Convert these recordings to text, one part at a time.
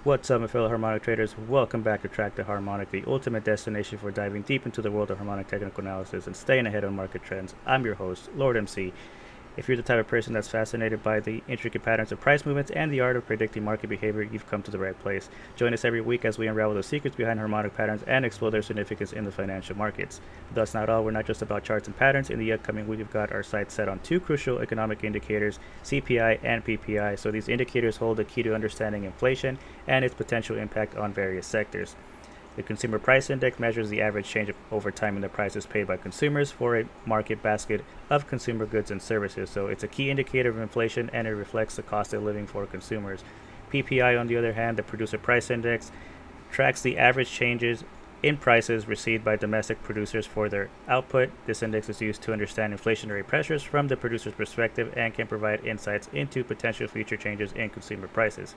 What's up, my fellow harmonic traders? Welcome back to Track the Harmonic, the ultimate destination for diving deep into the world of harmonic technical analysis and staying ahead on market trends. I'm your host, Lord MC. If you're the type of person that's fascinated by the intricate patterns of price movements and the art of predicting market behavior, you've come to the right place. Join us every week as we unravel the secrets behind harmonic patterns and explore their significance in the financial markets. But that's not all. We're not just about charts and patterns. In the upcoming week, we've got our sights set on two crucial economic indicators, CPI and PPI. So these indicators hold the key to understanding inflation and its potential impact on various sectors. The Consumer Price Index measures the average change over time in the prices paid by consumers for a market basket of consumer goods and services. So it's a key indicator of inflation and it reflects the cost of living for consumers. PPI, on the other hand, the Producer Price Index, tracks the average changes in prices received by domestic producers for their output. This index is used to understand inflationary pressures from the producer's perspective and can provide insights into potential future changes in consumer prices.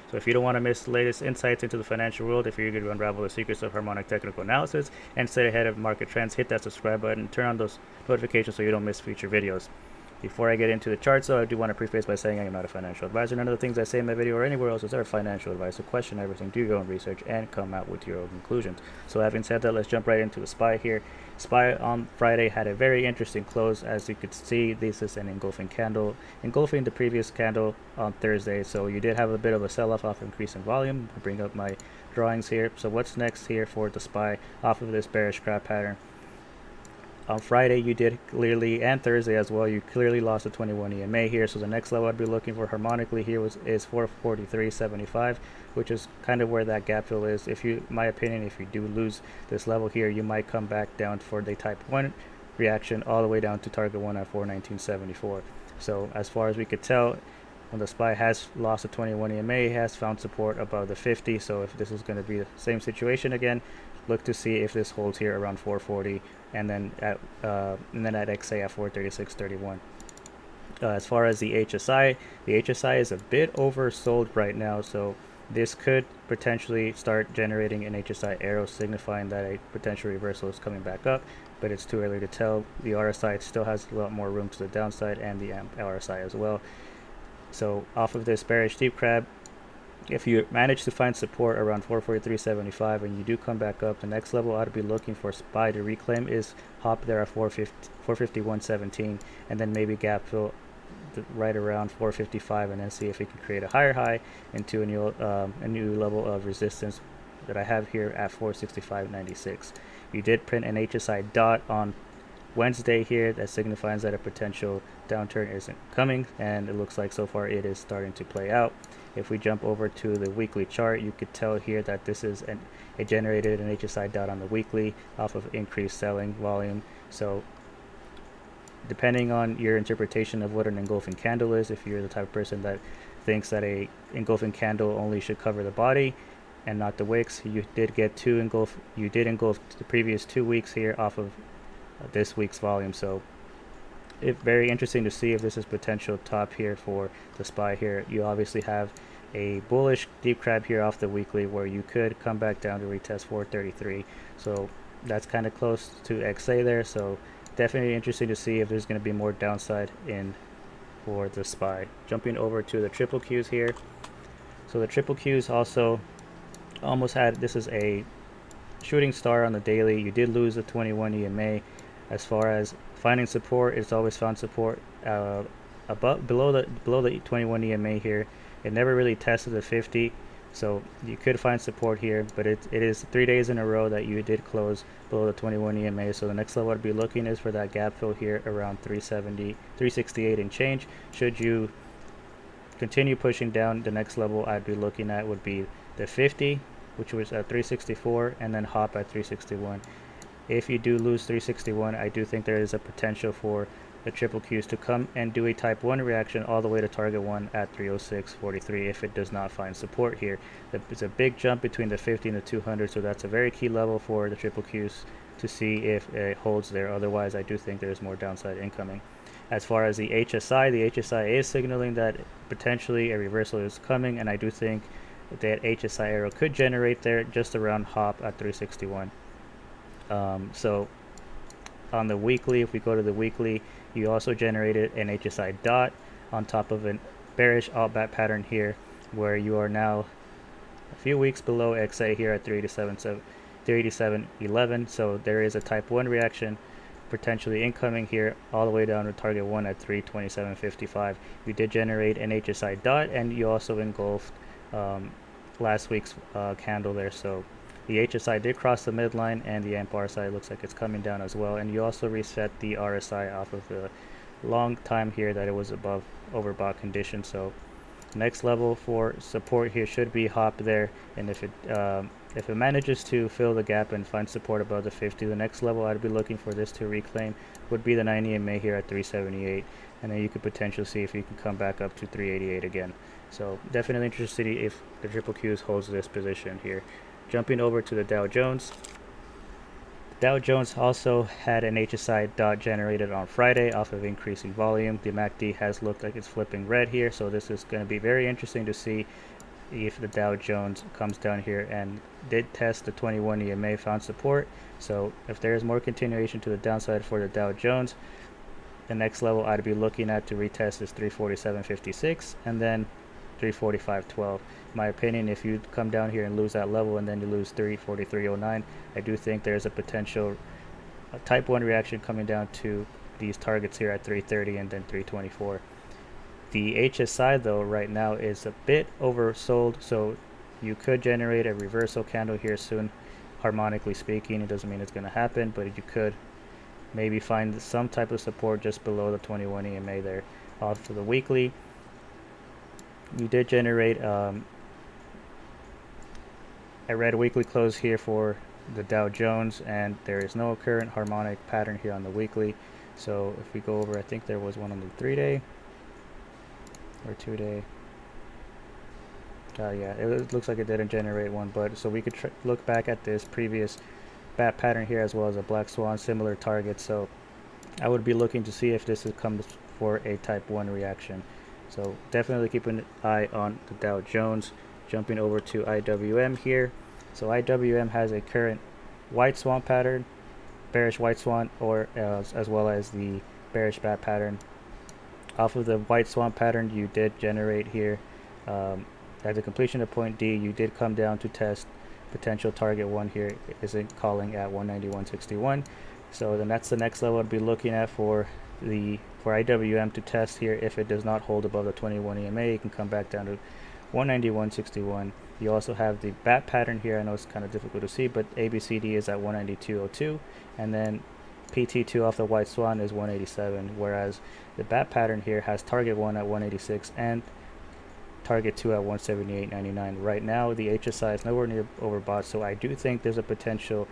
So if you don't want to miss the latest insights into the financial world, if you're eager to unravel the secrets of harmonic technical analysis and stay ahead of market trends, hit that subscribe button and turn on those notifications so you don't miss future videos. Before I get into the charts, though, I do want to preface by saying I am not a financial advisor. None of the things I say in my video or anywhere else is our financial advice. So question everything, do your own research, and come out with your own conclusions. So having said that, let's jump right into the SPY here. SPY on Friday had a very interesting close. As you could see, this is an engulfing candle, engulfing the previous candle on Thursday. So you did have a bit of a sell-off off increase in volume. I'll bring up my drawings here. So what's next here for the SPY off of this bearish crab pattern? On Friday, you did clearly, and Thursday as well, you clearly lost the 21 EMA here. So the next level I'd be looking for harmonically here is 443.75, which is kind of where that gap fill is. If you, my opinion, if you do lose this level here, you might come back down for the type 1 reaction all the way down to target 1 at 419.74. So as far as we could tell, when the SPY has lost the 21 EMA, it has found support above the 50. So if this is going to be the same situation again, look to see if this holds here around 440 and then at XA at 436.31. As far as the HSI is a bit oversold right now, so this could potentially start generating an HSI arrow signifying that a potential reversal is coming back up, but it's too early to tell. The RSI still has a lot more room to the downside, and the RSI as well. So off of this bearish deep crab, if you manage to find support around 443.75 and you do come back up, the next level I'd be looking for SPY to reclaim is hop there at 451.17 and then maybe gap fill right around 455 and then see if we can create a higher high into a new level of resistance that I have here at 465.96. You did print an HSI dot on Wednesday here that signifies that a potential downturn isn't coming, and it looks like so far it is starting to play out. If we jump over to the weekly chart, you could tell here that this is it generated an HSI dot on the weekly off of increased selling volume. So depending on your interpretation of what an engulfing candle is, if you're the type of person that thinks that a engulfing candle only should cover the body and not the wicks, you did engulf the previous 2 weeks here off of this week's volume. So it's very interesting to see if this is potential top here for the SPY here. You obviously have a bullish deep crab here off the weekly where you could come back down to retest 433. So that's kind of close to XA there. So definitely interesting to see if there's going to be more downside in for the SPY. Jumping over to the triple Qs here. So the triple Qs also almost had, this is a shooting star on the daily. You did lose the 21 EMA. As far as finding support, it's always found support below the 21 EMA here. It never really tested the 50, so you could find support here, but it is 3 days in a row that you did close below the 21 EMA. So the next level I'd be looking is for that gap fill here around 368 and change. Should you continue pushing down, the next level I'd be looking at would be the 50, which was at 364, and then hop at 361. If you do lose 361, I do think there is a potential for the triple Qs to come and do a type 1 reaction all the way to target 1 at 306.43 if it does not find support here. It's a big jump between the 50 and the 200, so that's a very key level for the triple Qs to see if it holds there. Otherwise, I do think there's more downside incoming. As far as the HSI is signaling that potentially a reversal is coming, and I do think that HSI arrow could generate there just around hop at 361. So on the weekly, if we go to the weekly, you also generated an HSI dot on top of a bearish alt bat pattern here, where you are now a few weeks below XA here at 387.11. So there is a type 1 reaction potentially incoming here all the way down to target 1 at 327.55. You did generate an HSI dot, and you also engulfed last week's candle there. So the HSI did cross the midline, and the AMP RSI looks like it's coming down as well. And you also reset the RSI off of the long time here that it was above overbought condition. So next level for support here should be hop there, and if it manages to fill the gap and find support above the 50, the next level I'd be looking for this to reclaim would be the 90 MA here at 378, and then you could potentially see if you can come back up to 388 again. So definitely interested if the triple Qs holds this position here. Jumping over to the Dow Jones. Dow Jones also had an HSI dot generated on Friday off of increasing volume. The MACD has looked like it's flipping red here, so this is going to be very interesting to see if the Dow Jones comes down here and did test the 21 EMA, found support. So if there is more continuation to the downside for the Dow Jones, the next level I'd be looking at to retest is 347.56 and then 345.12. My opinion, if you come down here and lose that level and then you lose 343.09, I do think there's a potential type 1 reaction coming down to these targets here at 330 and then 324. The HSI though right now is a bit oversold, so you could generate a reversal candle here soon. Harmonically speaking, it doesn't mean it's going to happen, but you could maybe find some type of support just below the 21 EMA there. For the weekly, you did generate a red weekly close here for the Dow Jones, and there is no current harmonic pattern here on the weekly. So if we go over, I think there was one on the 3-day or 2-day. Yeah, it looks like it didn't generate one, but so we could look back at this previous bat pattern here as well as a black swan, similar target. So I would be looking to see if this comes for a type 1 reaction. So definitely keep an eye on the Dow Jones. Jumping over to IWM here. So IWM has a current white swan pattern, bearish white swan, or as well as the bearish bat pattern. Off of the white swan pattern, you did generate here at the completion of point D. You did come down to test potential target 1 here. Isn't calling at 191.61. So then that's the next level I'd be looking at for IWM to test here. If it does not hold above the 21 EMA, you can come back down to 191.61. You also have the bat pattern here. I know it's kind of difficult to see, but ABCD is at 192.02, and then PT2 off the white swan is 187, whereas the bat pattern here has target 1 at 186 and target 2 at 178.99. Right now the HSI is nowhere near overbought, so I do think there's a potential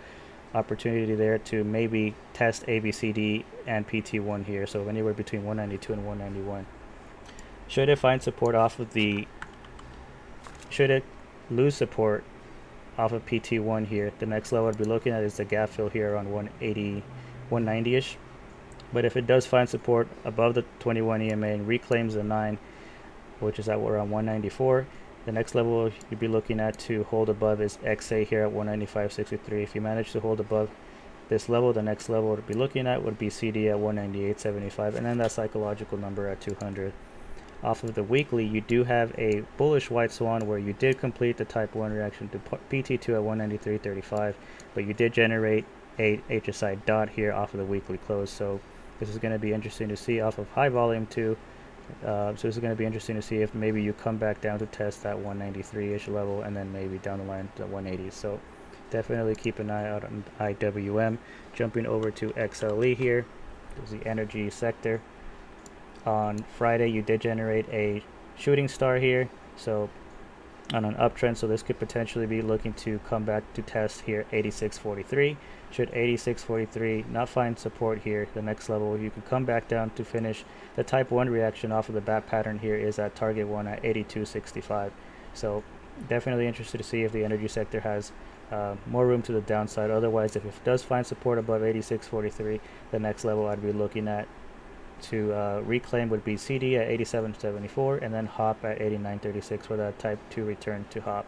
opportunity there to maybe test ABCD and PT1 here, so anywhere between 192 and 191. Should it find support off of should it lose support off of PT1 here, the next level I'd be looking at is the gap fill here around 180, 190-ish. But if it does find support above the 21 EMA and reclaims the 9, which is at around 194, the next level you'd be looking at to hold above is XA here at 195.63. If you manage to hold above this level, the next level to be looking at would be CD at 198.75, and then that psychological number at 200. Off of the weekly, you do have a bullish white swan where you did complete the type 1 reaction to PT2 at 193.35, but you did generate a HSI dot here off of the weekly close. So this is going to be interesting to see off of high volume too. So this is going to be interesting to see if maybe you come back down to test that 193-ish level, and then maybe down the line to 180s. So definitely keep an eye out on IWM. Jumping over to XLE here, there's the energy sector. On Friday, you did generate a shooting star here, so on an uptrend, so this could potentially be looking to come back to test here 86.43. Should 86.43 not find support here, the next level you can come back down to finish the type 1 reaction off of the bat pattern here is at target 1 at 82.65. So definitely interested to see if the energy sector has more room to the downside. Otherwise, if it does find support above 86.43, the next level I'd be looking at to reclaim would be CD at 87.74 and then hop at 89.36 for that type 2 return to hop.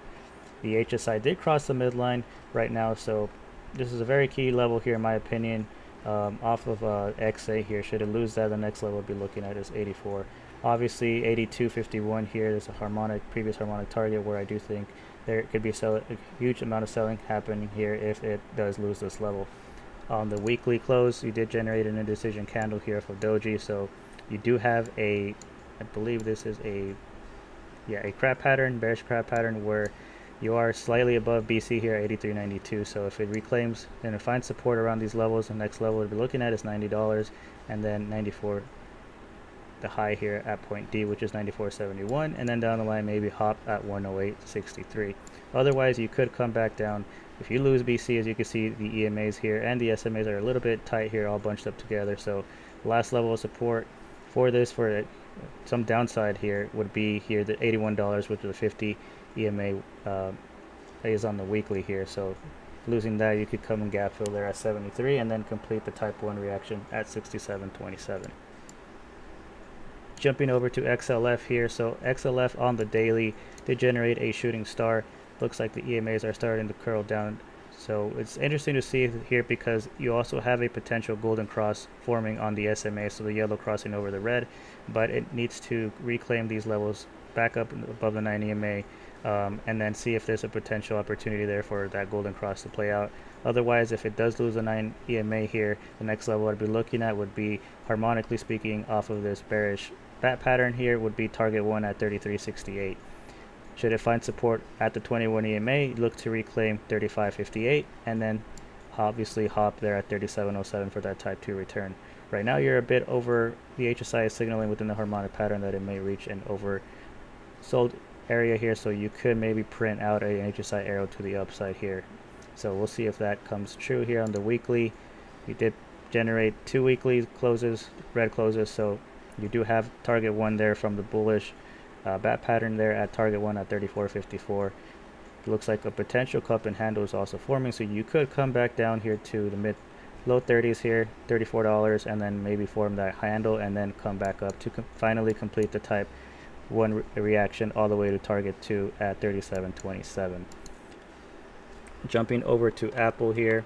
The HSI did cross the midline right now, so this is a very key level here in my opinion. Off of XA here, should it lose that, the next level we'll be looking at is 84. Obviously 82.51 here, there's a previous harmonic target where I do think there could be a huge amount of selling happening here if it does lose this level. On the weekly close, you did generate an indecision candle here for doji, so you do have I believe this is a crab pattern, bearish crab pattern, where you are slightly above BC here at 83.92. So if it reclaims and it finds support around these levels, the next level we'll be looking at is $90, and then 94, the high here at point D, which is 94.71, and then down the line maybe hop at 108.63. Otherwise, you could come back down. If you lose BC, as you can see, the EMAs here and the SMAs are a little bit tight here, all bunched up together. So last level of support for this, for some downside here, would be here the $81, which is a 50 EMA is on the weekly here. So losing that, you could come and gap fill there at 73 and then complete the type 1 reaction at 67.27. Jumping over to XLF here, so XLF on the daily did generate a shooting star. Looks like the EMAs are starting to curl down, so it's interesting to see here because you also have a potential golden cross forming on the SMA, so the yellow crossing over the red, but it needs to reclaim these levels back up above the 9 EMA, and then see if there's a potential opportunity there for that golden cross to play out. Otherwise, if it does lose the 9 EMA here, the next level I'd be looking at would be, harmonically speaking, off of this bearish bat pattern here, would be target 1 at 33.68. Should it find support at the 21 EMA, look to reclaim 35.58, and then obviously hop there at 37.07 for that type 2 return. Right now you're a bit over, the HSI is signaling within the harmonic pattern that it may reach an oversold area here, so you could maybe print out an HSI arrow to the upside here. So we'll see if that comes true here on the weekly. We did generate 2 weekly closes, red closes, so you do have target 1 there from the bullish bat pattern there at target 1 at 34.54. It looks like a potential cup and handle is also forming, so you could come back down here to the low 30s here, $34, and then maybe form that handle and then come back up to finally complete the type 1 reaction all the way to target 2 at 37.27. Jumping over to Apple here.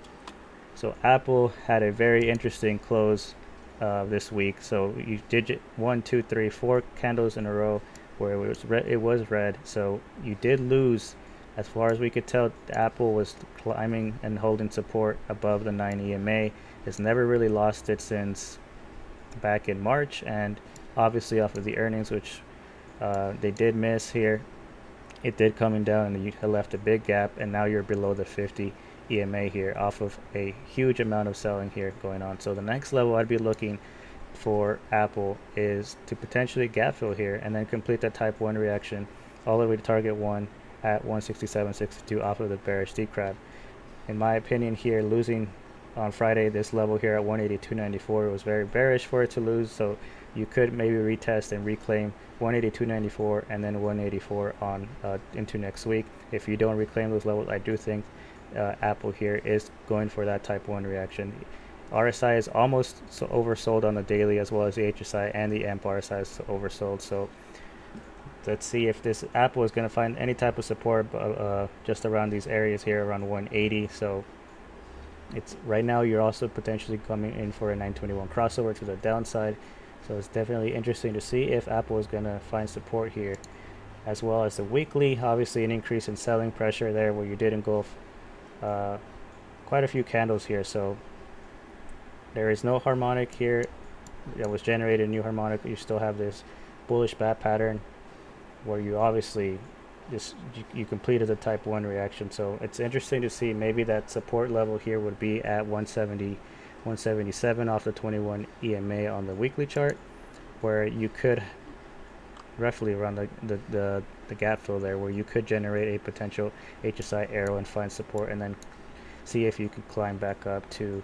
So Apple had a very interesting close this week. So you did 1, 2, 3, 4 candles in a row where it was red. So you did lose, as far as we could tell. Apple was climbing and holding support above the 9 EMA. It's never really lost it since back in March, and obviously off of the earnings, which they did miss here, it did coming down and you left a big gap, and now you're below the 50 EMA here off of a huge amount of selling here going on. So the next level I'd be looking for Apple is to potentially gap fill here and then complete that type 1 reaction all the way to target 1 at 167.62 off of the bearish D crab. In my opinion here, losing on Friday this level here at 182.94 was very bearish for it to lose, so you could maybe retest and reclaim 182.94 and then 184 on into next week. If you don't reclaim those levels, I do think Apple here is going for that type 1 reaction. RSI is almost oversold on the daily, as well as the HSI and the AMP RSI is oversold. So let's see if this Apple is going to find any type of support just around these areas here around 180. So it's right now you're also potentially coming in for a 921 crossover to the downside. So it's definitely interesting to see if Apple is going to find support here, as well as the weekly. Obviously an increase in selling pressure there where you did engulf quite a few candles here. So there is no harmonic here that was generated, new harmonic. You still have this bullish bat pattern where you obviously you completed the type 1 reaction. So it's interesting to see maybe that support level here would be at 177 off the 21 EMA on the weekly chart, where you could roughly around the gap fill there, where you could generate a potential HSI arrow and find support, and then see if you could climb back up to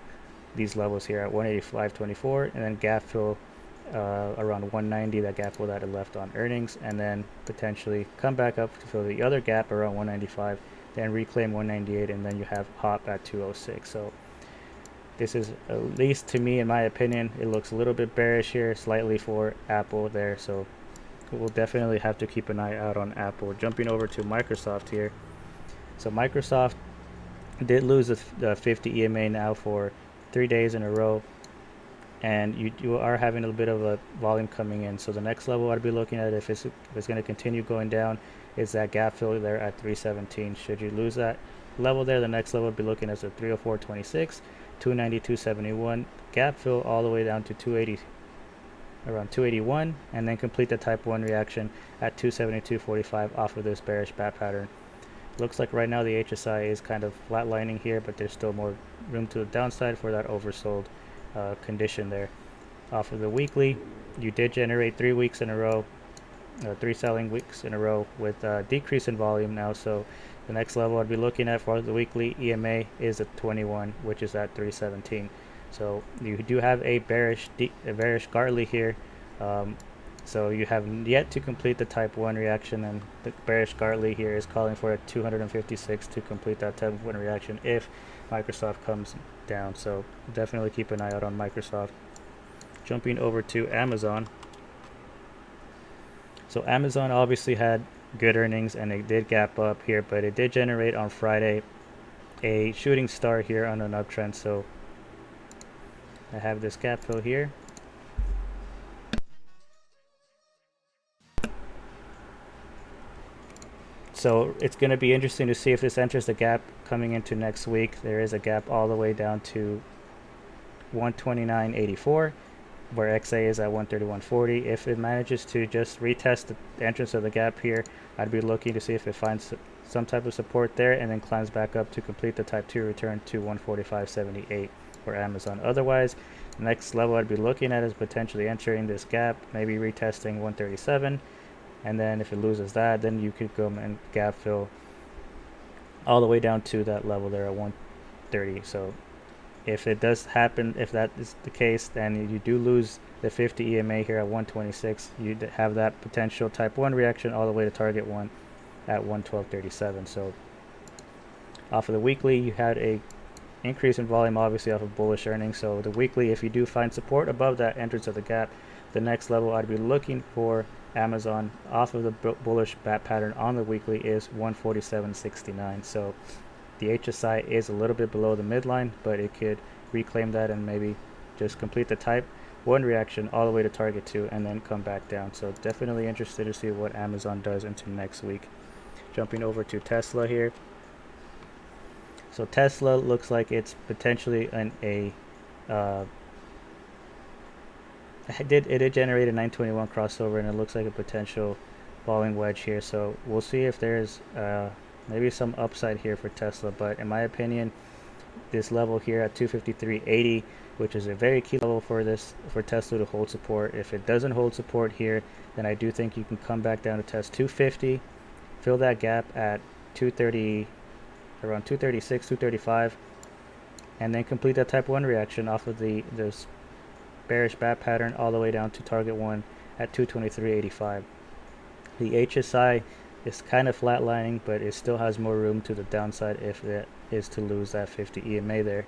these levels here at 185.24, and then gap fill around 190, that gap fill that it left on earnings, and then potentially come back up to fill the other gap around 195, then reclaim 198, and then you have hop at 206. So this is, at least to me, in my opinion, it looks a little bit bearish here slightly for Apple there. So we'll definitely have to keep an eye out on Apple. Jumping over to Microsoft here. So Microsoft did lose the 50 EMA now for 3 days in a row. and you are having a bit of a volume coming in. So the next level I'd be looking at, if it's going to continue going down, is that gap fill there at 317. Should you lose that level there, the next level would be looking at the 304.26, 292.71, gap fill all the way down to 280, around 281, and then complete the type 1 reaction at 272.45 off of this bearish bat pattern. Looks like right now the HSI is kind of flatlining here, but there's still more room to the downside for that oversold condition there. Off of the weekly, you did generate 3 weeks in a row, 3 selling weeks in a row with decrease in volume now. So the next level I'd be looking at for the weekly EMA is at 21, which is at 317. So you do have a bearish Gartley here. So you have yet to complete the type 1 reaction, and the bearish Gartley here is calling for a 256 to complete that type 1 reaction if Microsoft comes down. So definitely keep an eye out on Microsoft. Jumping over to Amazon. So Amazon obviously had good earnings and it did gap up here, but it did generate on Friday a shooting star here on an uptrend. So I have this gap fill here. So it's going to be interesting to see if this enters the gap coming into next week. There is a gap all the way down to 129.84, where XA is at 131.40. If it manages to just retest the entrance of the gap here, I'd be looking to see if it finds some type of support there and then climbs back up to complete the type 2 return to 145.78 for Amazon. Otherwise, the next level I'd be looking at is potentially entering this gap, maybe retesting 137. And then if it loses that, then you could go and gap fill all the way down to that level there at 130. So if it does happen, if that is the case, then you do lose the 50 EMA here at 126. You have that potential type 1 reaction all the way to target 1 at 112.37. So off of the weekly, you had a increase in volume, obviously off of bullish earnings. So the weekly, if you do find support above that entrance of the gap, the next level I'd be looking for Amazon off of the bullish bat pattern on the weekly is 147.69. So the HSI is a little bit below the midline, but it could reclaim that and maybe just complete the type 1 reaction all the way to target 2 and then come back down. So definitely interested to see what Amazon does into next week. Jumping over to Tesla here. So Tesla looks like it's potentially it did generate a 921 crossover, and it looks like a potential falling wedge here. So we'll see if there's maybe some upside here for Tesla. But in my opinion, this level here at 253.80, which is a very key level for Tesla to hold support. If it doesn't hold support here, then I do think you can come back down to test 250, fill that gap at 230, around 236, 235, and then complete that type 1 reaction off of this bearish bat pattern all the way down to target 1 at 223.85. The HSI is kind of flatlining, but it still has more room to the downside if it is to lose that 50 EMA there.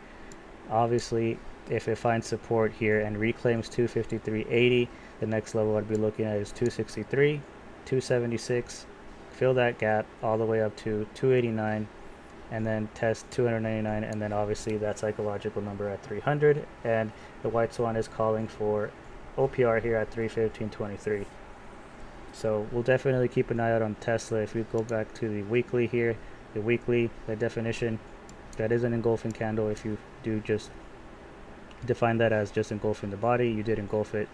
Obviously, if it finds support here and reclaims 253.80, the next level I'd be looking at is 263, 276, fill that gap all the way up to 289, and then test 299, and then obviously that psychological number at 300, and the white swan is calling for OPR here at 315.23. So we'll definitely keep an eye out on Tesla. If we go back to the weekly here, the weekly, the definition, that is an engulfing candle. If you do just define that as just engulfing the body, you did engulf it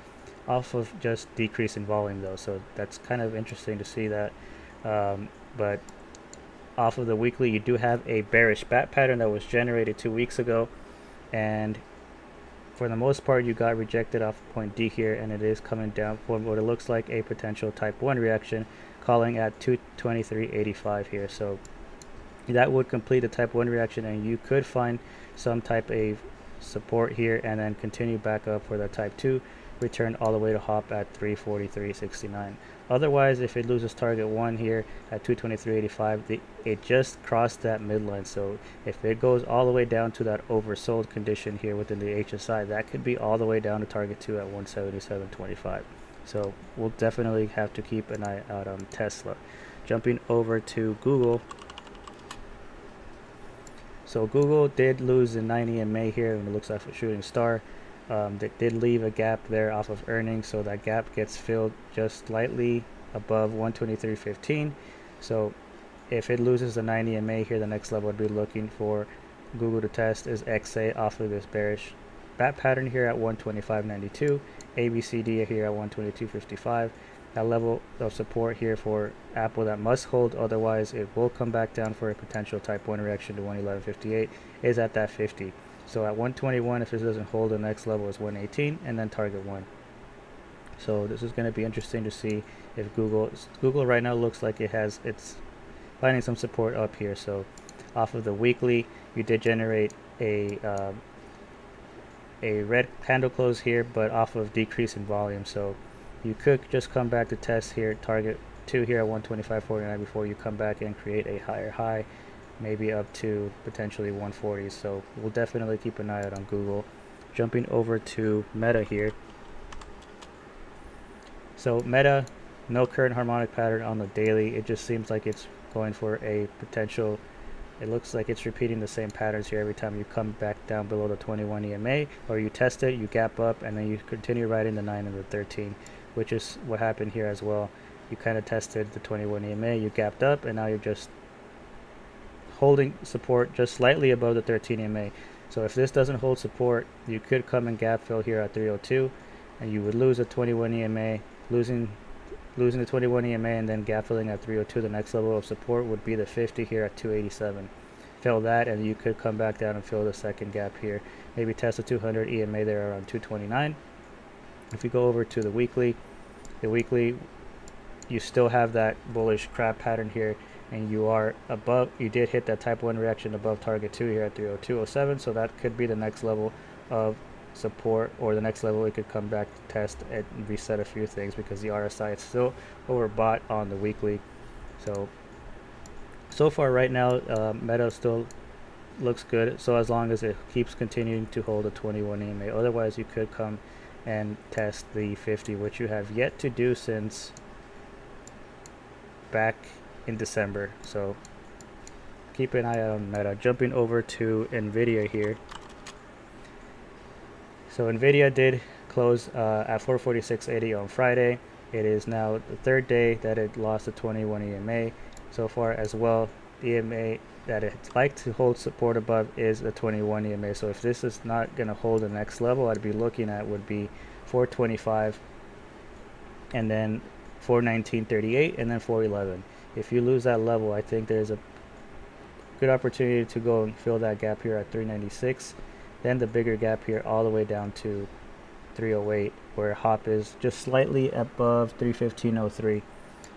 off of just decrease in volume though, so that's kind of interesting to see that. But off of the weekly, you do have a bearish bat pattern that was generated 2 weeks ago, and for the most part you got rejected off point D here, and it is coming down for what it looks like a potential type 1 reaction, calling at 223.85 here. So that would complete the type 1 reaction, and you could find some type of support here and then continue back up for the type 2 return all the way to hop at 343.69. Otherwise, if it loses target 1 here at 223.85, it just crossed that midline. So if it goes all the way down to that oversold condition here within the HSI, that could be all the way down to target 2 at 177.25. So we'll definitely have to keep an eye out on Tesla. Jumping over to Google. So Google did lose the 90 in May here, and it looks like a shooting star. They did leave a gap there off of earnings, so that gap gets filled just slightly above 123.15. So if it loses the 90 MA here, the next level I'd be looking for Google to test is XA off of this bearish bat pattern here at 125.92, ABCD here at 122.55. That level of support here for Apple that must hold, otherwise it will come back down for a potential type 1 reaction to 111.58 is at that 50. So at 121, if it doesn't hold, the next level is 118 and then target 1. So this is going to be interesting to see if Google right now looks like it's finding some support up here. So off of the weekly, you did generate a red candle close here, but off of decrease in volume. So you could just come back to test here, target 2 here at 125.49 before you come back and create a higher high, maybe up to potentially 140. So we'll definitely keep an eye out on Google. Jumping over to Meta here. So Meta, no current harmonic pattern on the daily. It just seems like it's going for a potential. It looks like it's repeating the same patterns here every time you come back down below the 21 EMA, or you test it, you gap up, and then you continue riding the 9 and the 13, which is what happened here as well. You kind of tested the 21 EMA, you gapped up, and now you're just holding support just slightly above the 13 EMA. So if this doesn't hold support, you could come and gap fill here at 302, and you would lose a 21 EMA, losing the 21 EMA and then gap filling at 302. The next level of support would be the 50 here at 287. Fill that, and you could come back down and fill the second gap here. Maybe test the 200 EMA there around 229. If you go over to the weekly, you still have that bullish crab pattern here, and you are above. You did hit that type 1 reaction above target 2 here at 302.07. So that could be the next level of support, or the next level it could come back to test and reset a few things, because the RSI is still overbought on the weekly. So far right now, Meta still looks good, so as long as it keeps continuing to hold a 21 EMA. Otherwise you could come and test the 50, which you have yet to do since back in December. So keep an eye out on Meta. Jumping over to NVDA here. So NVIDIA did close at 446.80 on Friday. It is now the third day that it lost the 21 EMA so far as well. The EMA that it's like to hold support above is the 21 EMA. So if this is not going to hold the next level, I'd be looking at would be 425 and then 419.38 and then 411. If you lose that level, I think there's a good opportunity to go and fill that gap here at 396. Then the bigger gap here all the way down to 308, where HOP is just slightly above 315.03.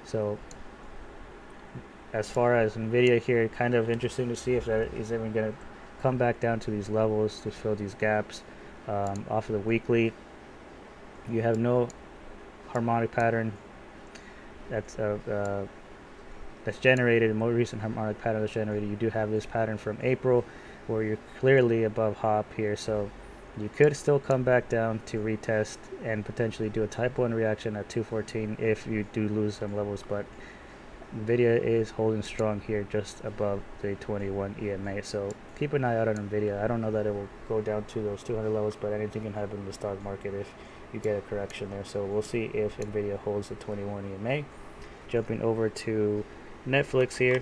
So as far as NVIDIA here, kind of interesting to see if that is even going to come back down to these levels to fill these gaps. Off of the weekly, you have no harmonic pattern that's generated, a more recent harmonic pattern that's generated. You do have this pattern from April where you're clearly above HOP here, so you could still come back down to retest and potentially do a type 1 reaction at 214 if you do lose some levels. But NVIDIA is holding strong here just above the 21 EMA, so keep an eye out on NVIDIA. I don't know that it will go down to those 200 levels, but anything can happen in the stock market if you get a correction there. So we'll see if NVIDIA holds the 21 EMA. Jumping over to Netflix here.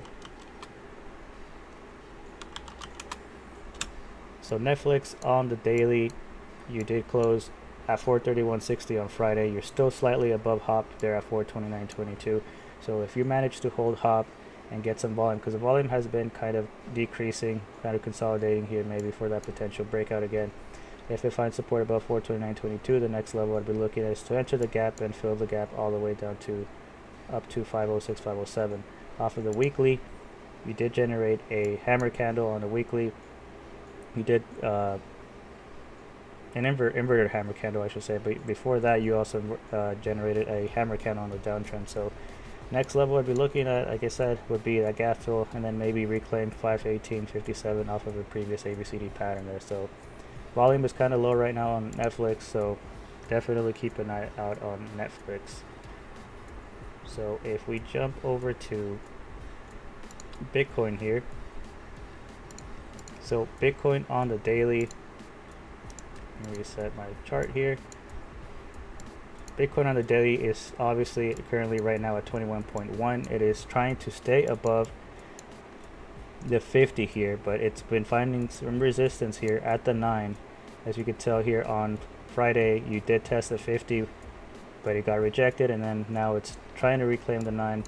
So Netflix on the daily, you did close at 431.60 on Friday. You're still slightly above HOP there at 429.22. So if you manage to hold HOP and get some volume, because the volume has been kind of decreasing, kind of consolidating here maybe for that potential breakout again. If it finds support above 429.22, the next level I'd be looking at is to enter the gap and fill the gap all the way down to up to 506, 507. Off of the weekly, you did generate a hammer candle on the weekly. You did an inverted hammer candle, I should say, but before that you also generated a hammer candle on the downtrend. So next level I'd be looking at, like I said, would be that gap fill and then maybe reclaim 518.57 off of a previous ABCD pattern there. So volume is kind of low right now on Netflix, so definitely keep an eye out on Netflix. So if we jump over to Bitcoin here, so Bitcoin on the daily, Let me reset my chart here. Bitcoin on the daily is obviously currently right now at 21.1. It is trying to stay above the 50 here, but it's been finding some resistance here at the 9. As you can tell here on Friday, you did test the 50, but it got rejected, and then now it's trying to reclaim the 9.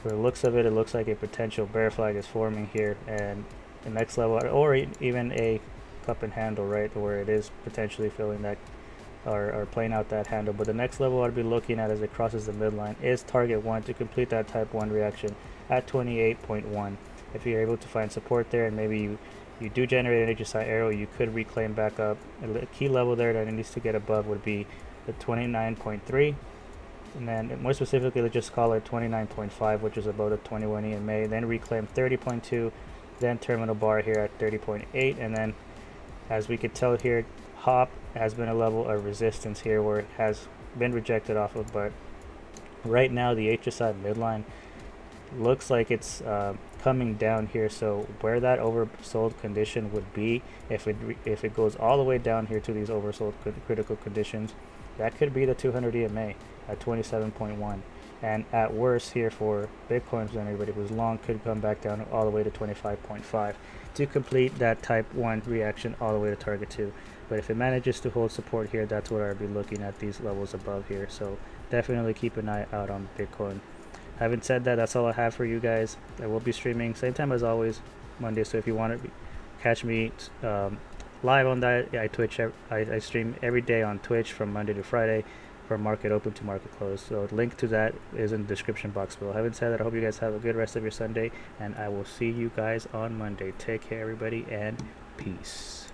For the looks of it, it looks like a potential bear flag is forming here, and the next level, or even a cup and handle, right, where it is potentially filling that or playing out that handle. But the next level I'd be looking at as it crosses the midline is target 1 to complete that type 1 reaction at 28.1. If you're able to find support there, and maybe you do generate an HSI arrow, you could reclaim back up. A key level there that it needs to get above would be the 29.3, and then more specifically, let's just call it 29.5, which is about the 21 EMA. Then reclaim 30.2, then terminal bar here at 30.8, and then as we could tell here, hop has been a level of resistance here where it has been rejected off of, but right now the HSI midline looks like it's coming down here. So where that oversold condition would be, if it goes all the way down here to these oversold critical conditions, that could be the 200 EMA at 27.1. And at worst here for Bitcoin, and everybody who's long, could come back down all the way to 25.5 to complete that type 1 reaction all the way to target 2. But if it manages to hold support here, that's what I'd be looking at, these levels above here. So definitely keep an eye out on Bitcoin. Having said that, that's all I have for you guys. I will be streaming same time as always, Monday. So if you want to catch me live on that, I stream every day on Twitch from Monday to Friday, from market open to market close. So the link to that is in the description box below. Having said that, I hope you guys have a good rest of your Sunday, and I will see you guys on Monday. Take care, everybody, and peace.